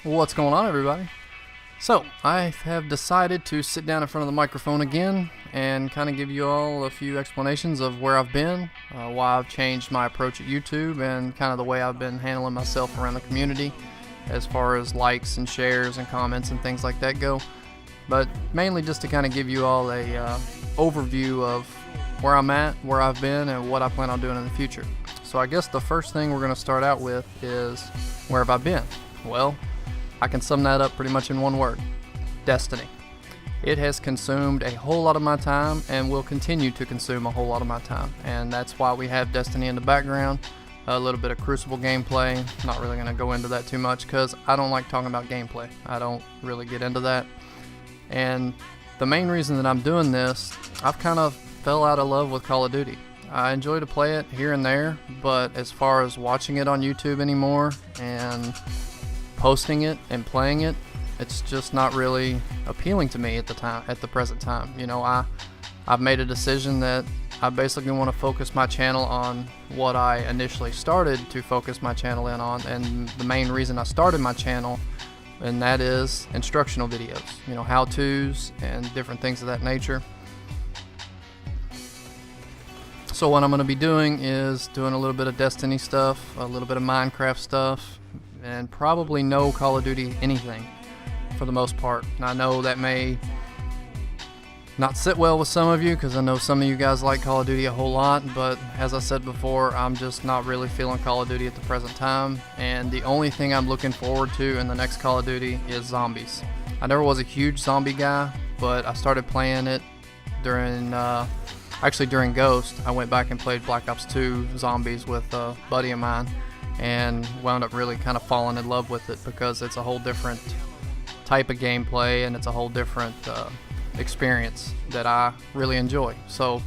What's going on, everybody? So, I have decided to sit down in front of the microphone again and kind of give you all a few explanations of where I've been, why I've changed my approach at YouTube, and kind of the way I've been handling myself around the community as far as likes and shares and comments and things like that go. But mainly just to kind of give you all a overview of where I'm at, where I've been, and what I plan on doing in the future. So I guess the first thing we're going to start out with is, where have I been? Well, I can sum that up pretty much in one word: Destiny. It has consumed a whole lot of my time and will continue to consume a whole lot of my time, and that's why we have Destiny in the background. A little bit of Crucible gameplay. Not really going to go into that too much because I don't like talking about gameplay. I don't really get into that. And the main reason that I'm doing this, I've kind of fell out of love with Call of Duty. I enjoy to play it here and there, but as far as watching it on YouTube anymore and posting it and playing it, it's just not really appealing to me at the present time. You know, I've made a decision that I basically want to focus my channel on what I initially started to focus my channel in on, and the main reason I started my channel, and that is instructional videos, you know, how-tos and different things of that nature. So what I'm going to be doing is doing a little bit of Destiny stuff, a little bit of Minecraft stuff, and probably no Call of Duty anything for the most part. And I know that may not sit well with some of you because I know some of you guys like Call of Duty a whole lot, but as I said before, I'm just not really feeling Call of Duty at the present time, and the only thing I'm looking forward to in the next Call of Duty is zombies. I never was a huge zombie guy, but I started playing it during Ghost. I went back and played Black Ops 2 Zombies with a buddy of mine and wound up really kind of falling in love with it because it's a whole different type of gameplay and it's a whole different experience that I really enjoy. So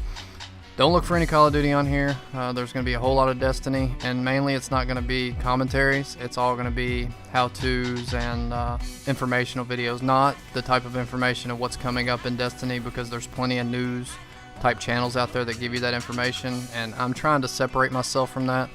don't look for any Call of Duty on here. There's going to be a whole lot of Destiny, and mainly it's not going to be commentaries. It's all going to be how-tos and informational videos, not the type of information of what's coming up in Destiny, because there's plenty of news type channels out there that give you that information, and I'm trying to separate myself from that.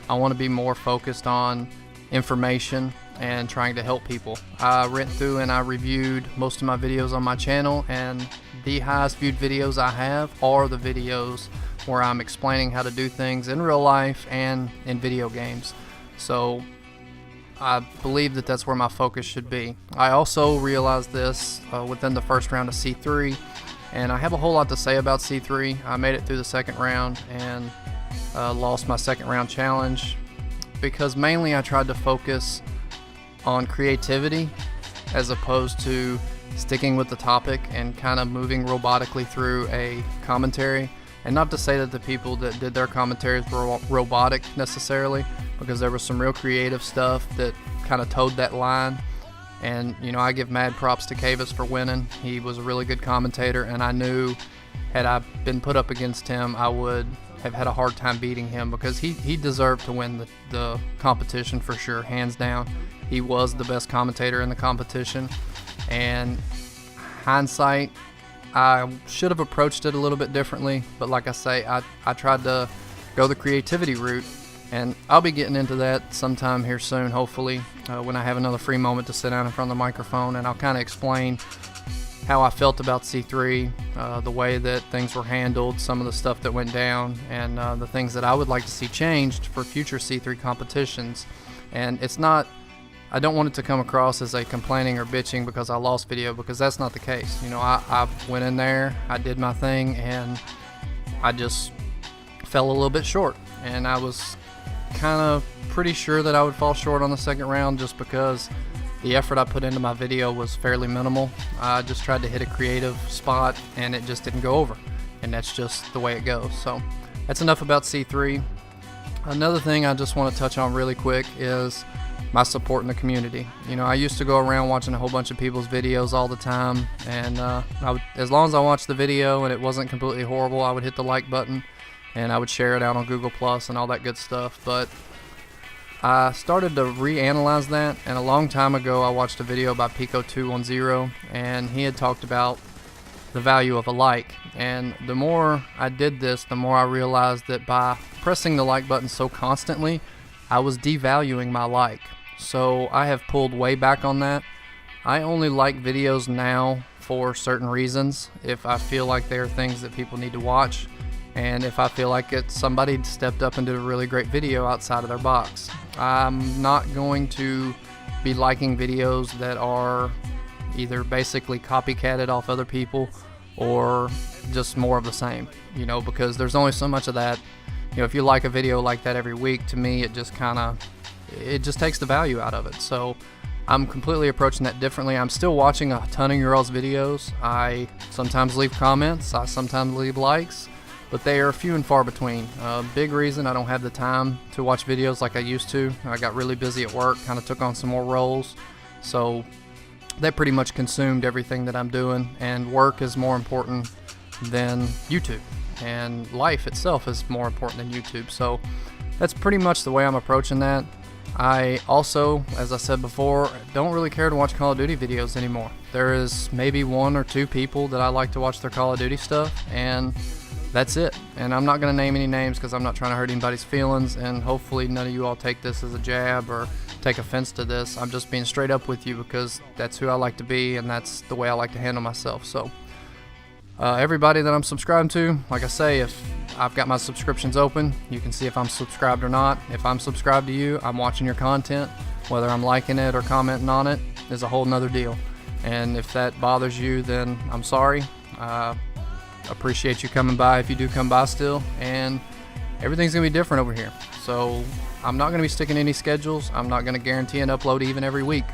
I want to be more focused on information and trying to help people. I went through and I reviewed most of my videos on my channel, and the highest viewed videos I have are the videos where I'm explaining how to do things in real life and in video games. So I believe that that's where my focus should be. I also realized this within the first round of C3, and I have a whole lot to say about C3. I made it through the second round and lost my second round challenge because mainly I tried to focus on creativity as opposed to sticking with the topic and kind of moving robotically through a commentary. And not to say that the people that did their commentaries were robotic necessarily, because there was some real creative stuff that kind of towed that line. And you know, I give mad props to Cavis for winning. He was a really good commentator, and I knew had I been put up against him, I would have had a hard time beating him, because he deserved to win the competition for sure, hands down. He was the best commentator in the competition, and hindsight, I should have approached it a little bit differently, but like I say, I tried to go the creativity route, and I'll be getting into that sometime here soon, hopefully, when I have another free moment to sit down in front of the microphone, and I'll kind of explain how I felt about C3, the way that things were handled, some of the stuff that went down, and the things that I would like to see changed for future C3 competitions. And it's not, I don't want it to come across as a complaining or bitching because I lost video, because that's not the case. You know, I went in there, I did my thing, and I just fell a little bit short. And I was kind of pretty sure that I would fall short on the second round just because the effort I put into my video was fairly minimal. I just tried to hit a creative spot and it just didn't go over. And that's just the way it goes. So that's enough about C3. Another thing I just want to touch on really quick is my support in the community. You know, I used to go around watching a whole bunch of people's videos all the time, and as long as I watched the video and it wasn't completely horrible, I would hit the like button and I would share it out on Google Plus and all that good stuff. But I started to reanalyze that, and a long time ago I watched a video by Pico210, and he had talked about the value of a like. And the more I did this, the more I realized that by pressing the like button so constantly, I was devaluing my like. so I have pulled way back on that. I only like videos now for certain reasons. If I feel like there are things that people need to watch, and if I feel like somebody stepped up and did a really great video outside of their box. I'm not going to be liking videos that are either basically copycatted off other people or just more of the same, you know, because there's only so much of that. You know, if you like a video like that every week, to me it just takes the value out of it. So I'm completely approaching that differently. I'm still watching a ton of your all's videos. I sometimes leave comments, I sometimes leave likes, but they are few and far between. Big reason I don't have the time to watch videos like I used to. I got really busy at work, kind of took on some more roles, so that pretty much consumed everything that I'm doing, and work is more important than YouTube, and life itself is more important than YouTube. So that's pretty much the way I'm approaching that. I also, as I said before, don't really care to watch Call of Duty videos anymore. There is maybe 1 or 2 people that I like to watch their Call of Duty stuff, and that's it. And I'm not going to name any names because I'm not trying to hurt anybody's feelings, and hopefully none of you all take this as a jab or take offense to this. I'm just being straight up with you because that's who I like to be, and that's the way I like to handle myself. So everybody that I'm subscribed to, like I say, if I've got my subscriptions open, you can see if I'm subscribed or not. If I'm subscribed to you, I'm watching your content. Whether I'm liking it or commenting on it is a whole nother deal. And if that bothers you, then I'm sorry. Appreciate you coming by if you do come by still, and everything's gonna be different over here. So I'm not gonna be sticking to any schedules. I'm not gonna guarantee an upload even every week.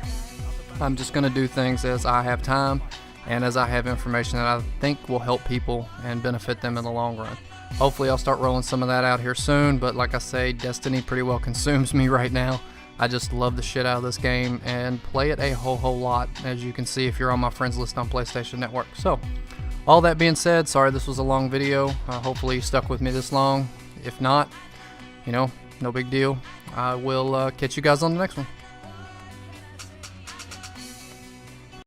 I'm just gonna do things as I have time and as I have information that I think will help people and benefit them in the long run. Hopefully I'll start rolling some of that out here soon, but like I say, Destiny pretty well consumes me right now. I just love the shit out of this game and play it a whole lot, as you can see if you're on my friends list on PlayStation Network. So all that being said, sorry this was a long video. Hopefully you stuck with me this long. If not, you know, no big deal. I will catch you guys on the next one.